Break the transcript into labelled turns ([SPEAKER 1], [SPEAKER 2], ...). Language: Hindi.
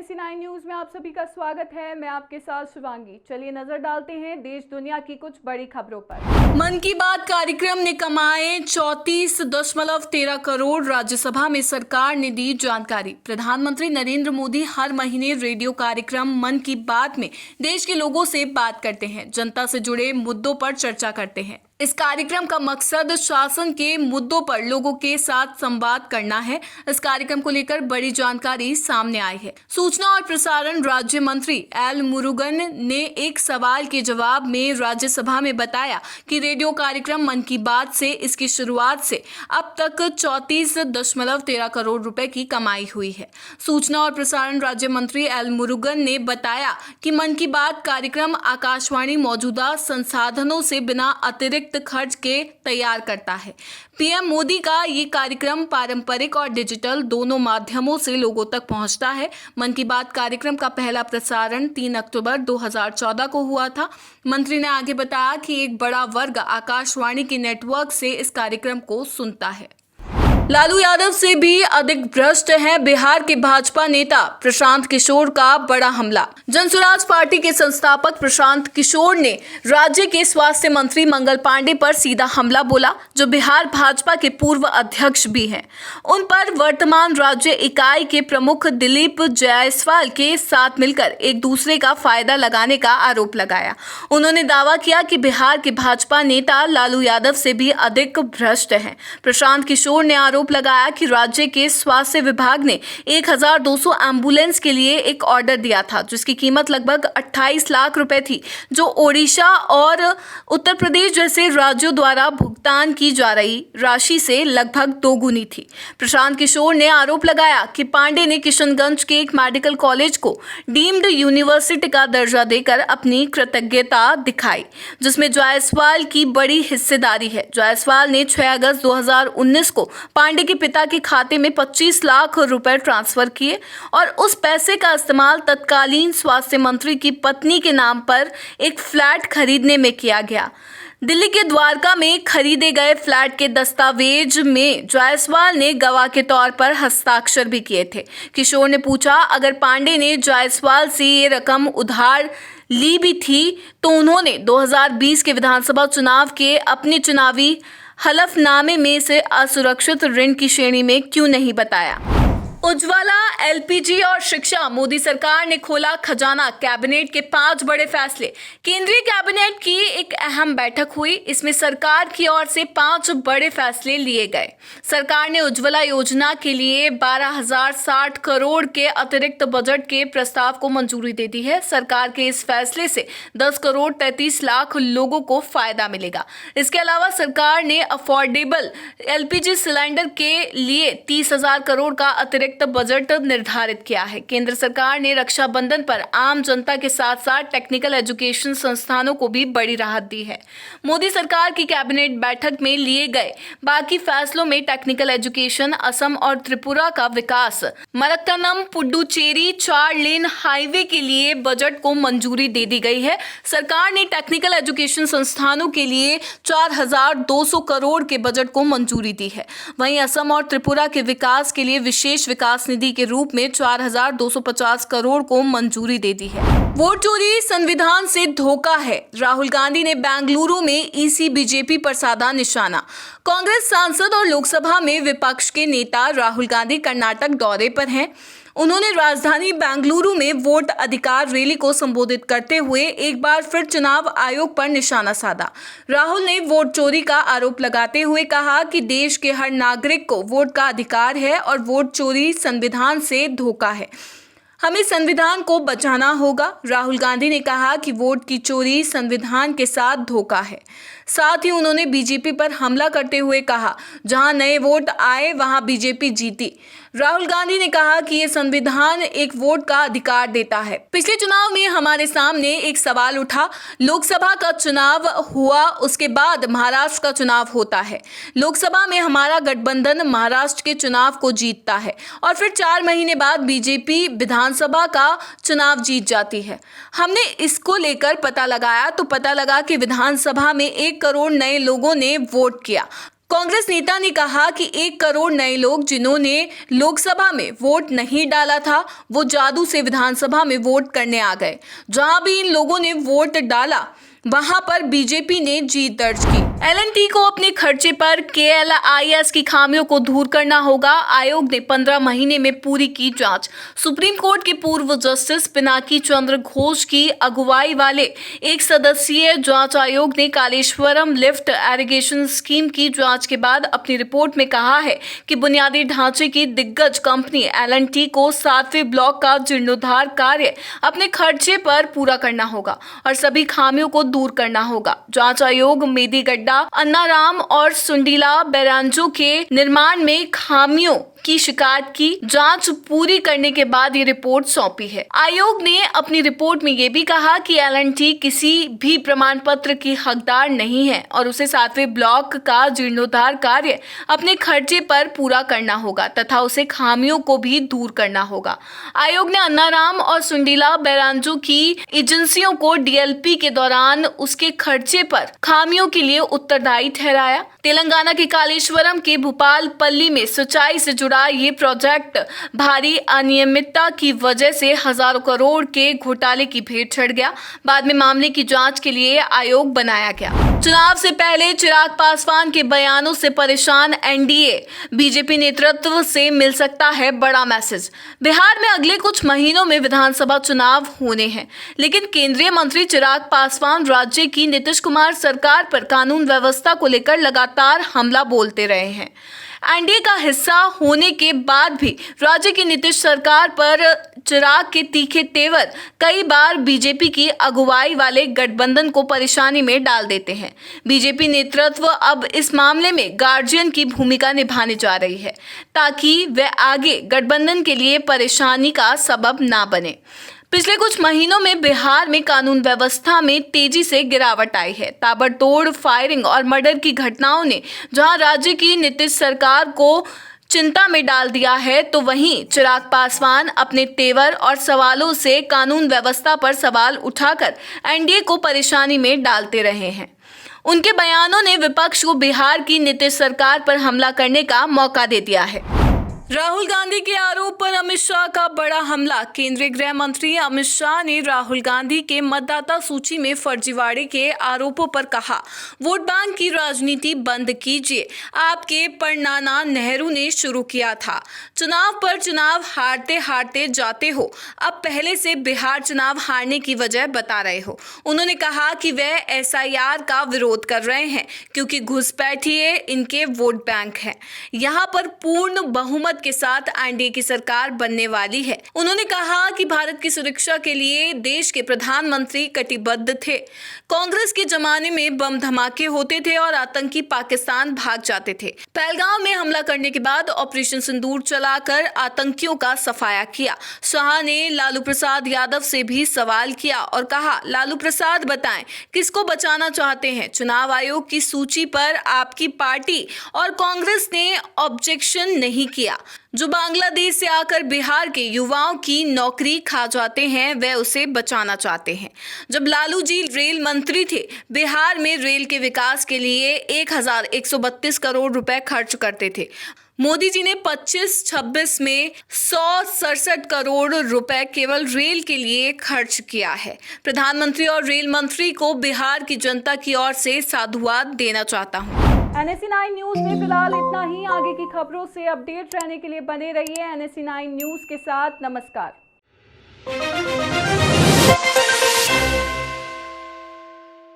[SPEAKER 1] NAC9 न्यूज में आप सभी का स्वागत है। मैं आपके साथ शिवांगी। चलिए नजर डालते हैं देश दुनिया की कुछ बड़ी खबरों पर। मन की बात कार्यक्रम ने कमाए 34.13 करोड़। राज्यसभा में सरकार ने दी जानकारी। प्रधानमंत्री नरेंद्र मोदी हर महीने रेडियो कार्यक्रम मन की बात में देश के लोगों से बात करते हैं, जनता से जुड़े मुद्दों पर चर्चा करते हैं। इस कार्यक्रम का मकसद शासन के मुद्दों पर लोगों के साथ संवाद करना है। इस कार्यक्रम को लेकर बड़ी जानकारी सामने आई है। सूचना और प्रसारण राज्य मंत्री एल मुरुगन ने एक सवाल के जवाब में राज्यसभा में बताया कि रेडियो कार्यक्रम मन की बात से इसकी शुरुआत से अब तक 34.13 करोड़ रुपए की कमाई हुई है। सूचना और प्रसारण राज्य मंत्री एल मुरुगन ने बताया कि मन की बात कार्यक्रम आकाशवाणी मौजूदा संसाधनों से बिना अतिरिक्त खर्च के तैयार करता है। पीएम मोदी का ये कार्यक्रम पारंपरिक और डिजिटल दोनों माध्यमों से लोगों तक पहुंचता है। मन की बात कार्यक्रम का पहला प्रसारण 3 अक्टूबर 2014 को हुआ था। मंत्री ने आगे बताया कि एक बड़ा वर्ग आकाशवाणी के नेटवर्क से इस कार्यक्रम को सुनता है। लालू यादव से भी अधिक भ्रष्ट है बिहार के भाजपा नेता प्रशांत किशोर का बड़ा हमला। जनसुराज पार्टी के संस्थापक प्रशांत किशोर ने राज्य के स्वास्थ्य मंत्री मंगल पांडे पर सीधा हमला बोला, जो बिहार भाजपा के पूर्व अध्यक्ष भी हैं। उन पर वर्तमान राज्य इकाई के प्रमुख दिलीप जायसवाल के साथ मिलकर एक दूसरे का फायदा लगाने का आरोप लगाया। उन्होंने दावा किया कि बिहार के भाजपा नेता लालू यादव से भी अधिक भ्रष्ट हैं। प्रशांत किशोर ने आरोप लगाया कि राज्य के स्वास्थ्य विभाग ने 1200 एम्बुलेंस के लिए एक ऑर्डर दिया था, जिसकी कीमत लगभग 28 लाख रुपए थी, जो ओडिशा और उत्तर प्रदेश जैसे राज्यों द्वारा भुगतान की जा रही राशि से लगभग दोगुनी थी। प्रशांत किशोर ने आरोप लगाया कि पांडे ने किशनगंज के एक मेडिकल कॉलेज को डीम्ड यूनिवर्सिटी का दर्जा देकर अपनी कृतज्ञता दिखाई, जिसमें जायसवाल की बड़ी हिस्सेदारी है। जायसवाल ने 6 अगस्त 2019 को पांडे के पिता के खाते में 25 लाख रुपए ट्रांसफर किए और उस पैसे का इस्तेमाल तत्कालीन स्वास्थ्य मंत्री की पत्नी के नाम पर एक फ्लैट खरीदने में किया गया। दिल्ली के द्वारका में खरीदे गए फ्लैट के दस्तावेज में जायसवाल ने गवाह के तौर पर हस्ताक्षर भी किए थे। किशोर ने पूछा, अगर पांडे ने जायसवाल से ये रकम उधार ली भी थी तो उन्होंने 2020 के विधानसभा चुनाव के अपने चुनावी हलफनामे में से असुरक्षित ऋण की श्रेणी में क्यों नहीं बताया। उज्ज्वला, एलपीजी और शिक्षा, मोदी सरकार ने खोला खजाना। कैबिनेट के 5 बड़े फैसले। केंद्रीय कैबिनेट की एक अहम बैठक हुई। इसमें सरकार की ओर से 5 बड़े फैसले लिए गए। सरकार ने उज्ज्वला योजना के लिए 12,060 करोड़ के अतिरिक्त बजट के प्रस्ताव को मंजूरी दे दी है। सरकार के इस फैसले से 10 करोड़ 33 लाख लोगों को फायदा मिलेगा। इसके अलावा सरकार ने अफोर्डेबल एलपीजी सिलेंडर के लिए 30,000 करोड़ का अतिरिक्त बजट निर्धारित किया है। केंद्र सरकार ने रक्षाबंधन पर आम जनता के साथ साथ टेक्निकल एजुकेशन संस्थानों को भी बड़ी राहत दी है। मोदी सरकार की कैबिनेट बैठक में लिए गए बाकी फैसलों में टेक्निकल एजुकेशन, असम और त्रिपुरा का विकास, मलक्कनम पुडुचेरी 4 लेन हाईवे के लिए बजट को मंजूरी दे दी गई है। सरकार ने टेक्निकल एजुकेशन संस्थानों के लिए 4,200 करोड़ के बजट को मंजूरी दी है। वहीं असम और त्रिपुरा के विकास के लिए विशेष विकास निधि के रूप में 4,250 करोड़ को मंजूरी दे दी है। वोट चोरी संविधान से धोखा है। राहुल गांधी ने बेंगलुरु में ईसी बीजेपी पर साधा निशाना। कांग्रेस सांसद और लोकसभा में विपक्ष के नेता राहुल गांधी कर्नाटक दौरे पर हैं। उन्होंने राजधानी बेंगलुरु में वोट अधिकार रैली को संबोधित करते हुए एक बार फिर चुनाव आयोग पर निशाना साधा। राहुल ने वोट चोरी का आरोप लगाते हुए कहा कि देश के हर नागरिक को वोट का अधिकार है और वोट चोरी संविधान से धोखा है। हमें संविधान को बचाना होगा। राहुल गांधी ने कहा कि वोट की चोरी संविधान के साथ धोखा है। साथ ही उन्होंने बीजेपी पर हमला करते हुए कहा, जहां नए वोट आए वहां बीजेपी जीती। राहुल गांधी ने कहा कि ये संविधान एक वोट का अधिकार देता है। पिछले चुनाव में हमारे सामने एक सवाल उठा, लोकसभा का चुनाव हुआ, उसके बाद महाराष्ट्र का चुनाव होता है। लोकसभा में हमारा गठबंधन महाराष्ट्र के चुनाव को जीतता है और फिर 4 महीने बाद बीजेपी विधानसभा का चुनाव जीत जाती है। हमने इसको लेकर पता लगाया तो पता लगा कि विधानसभा में 1 करोड़ नए लोगों ने वोट किया। कांग्रेस नेता ने कहा कि 1 करोड़ नए लोग जिन्होंने लोकसभा में वोट नहीं डाला था, वो जादू से विधानसभा में वोट करने आ गए। जहां भी इन लोगों ने वोट डाला वहां पर बीजेपी ने जीत दर्ज की। L&T को अपने खर्चे पर KLIS की खामियों को दूर करना होगा। आयोग ने 15 महीने में पूरी की जांच। सुप्रीम कोर्ट के पूर्व जस्टिस पिनाकी चंद्र घोष की अगुवाई वाले एक सदस्यीय जांच आयोग ने कालेश्वरम लिफ्ट इरिगेशन स्कीम की जांच के बाद अपनी रिपोर्ट में कहा है कि बुनियादी ढांचे की दिग्गज कंपनी L&T को 7वें ब्लॉक का जीर्णोद्धार कार्य अपने खर्चे पर पूरा करना होगा और सभी खामियों को दूर करना होगा। जांच आयोग मेदीगड्डा, अन्नाराम और सुंडीला बैरांजो के निर्माण में खामियों की शिकायत की जांच पूरी करने के बाद ये रिपोर्ट सौंपी है। आयोग ने अपनी रिपोर्ट में ये भी कहा कि L&T किसी भी प्रमाण पत्र की हकदार नहीं है और उसे 7वें ब्लॉक का जीर्णोद्धार कार्य अपने खर्चे पर पूरा करना होगा तथा उसे खामियों को भी दूर करना होगा। आयोग ने अन्नाराम और सुंडीला बैरांजो की एजेंसियों को DLP के दौरान उसके खर्चे पर खामियों के लिए उत्तरदायी ठहराया। तेलंगाना के कालेश्वरम के भूपालपल्ली में सिंचाई से जुड़ा ये प्रोजेक्ट भारी अनियमितता की वजह से हजारों करोड़ के घोटाले की भेंट चढ़ गया। बाद में मामले की जांच के लिए आयोग बनाया गया। चुनाव से पहले चिराग पासवान के बयानों से परेशान NDA, बीजेपी नेतृत्व से मिल सकता है बड़ा मैसेज। बिहार में अगले कुछ महीनों में विधानसभा चुनाव होने हैं, लेकिन केंद्रीय मंत्री चिराग पासवान राज्य की नीतीश कुमार सरकार पर कानून व्यवस्था को लेकर लगातार हमला बोलते रहे हैं। NDA का हिस्सा होने के बाद भी राज्य की नीतीश सरकार पर चिराग के तीखे तेवर कई बार बीजेपी की अगुवाई वाले गठबंधन को परेशानी में डाल देते हैं। बीजेपी नेतृत्व अब इस मामले में गार्जियन की भूमिका निभाने जा रही है ताकि वह आगे गठबंधन के लिए परेशानी का सबब ना बने। पिछले कुछ महीनों में बिहार में कानून व्यवस्था में तेजी से गिरावट आई है। ताबड़तोड़ फायरिंग और मर्डर की घटनाओं ने जहां राज्य की नीतीश सरकार को चिंता में डाल दिया है, तो वहीं चिराग पासवान अपने तेवर और सवालों से कानून व्यवस्था पर सवाल उठाकर NDA को परेशानी में डालते रहे हैं। उनके बयानों ने विपक्ष को बिहार की नीतीश सरकार पर हमला करने का मौका दे दिया है। राहुल गांधी के आरोप पर अमित शाह का बड़ा हमला। केंद्रीय गृह मंत्री अमित शाह ने राहुल गांधी के मतदाता सूची में फर्जीवाड़े के आरोपों पर कहा, वोट बैंक की राजनीति बंद कीजिए। आपके परनाना नेहरू ने शुरू किया था। चुनाव पर चुनाव हारते हारते जाते हो। अब पहले से बिहार चुनाव हारने की वजह बता रहे हो। उन्होंने कहा कि वह SIR का विरोध कर रहे हैं क्योंकि घुसपैठिए इनके वोट बैंक हैं। यहाँ पर पूर्ण बहुमत के साथ NDA की सरकार बनने वाली है। उन्होंने कहा कि भारत की सुरक्षा के लिए देश के प्रधानमंत्री कटिबद्ध थे। कांग्रेस के जमाने में बम धमाके होते थे और आतंकी पाकिस्तान भाग जाते थे। पहलगाम में हमला करने के बाद ऑपरेशन सिंदूर चलाकर आतंकियों का सफाया किया। शाह ने लालू प्रसाद यादव से भी सवाल किया और कहा, लालू प्रसाद बताएं किसको बचाना चाहते हैं। चुनाव आयोग की सूची पर आपकी पार्टी और कांग्रेस ने ऑब्जेक्शन नहीं किया। जो बांग्लादेश से आकर बिहार के युवाओं की नौकरी खा जाते हैं, वह उसे बचाना चाहते हैं। जब लालू जी रेल मंत्री थे, बिहार में रेल के विकास के लिए 1132 करोड़ रुपए खर्च करते थे। मोदी जी ने 25-26 में 167 करोड़ रुपए केवल रेल के लिए खर्च किया है। प्रधानमंत्री और रेल मंत्री को बिहार की जनता की ओर से साधुवाद देना चाहता हूँ। NSE9 न्यूज में फिलहाल इतना ही। आगे की खबरों से अपडेट रहने के लिए बने रहिए NSE9 न्यूज के साथ। नमस्कार।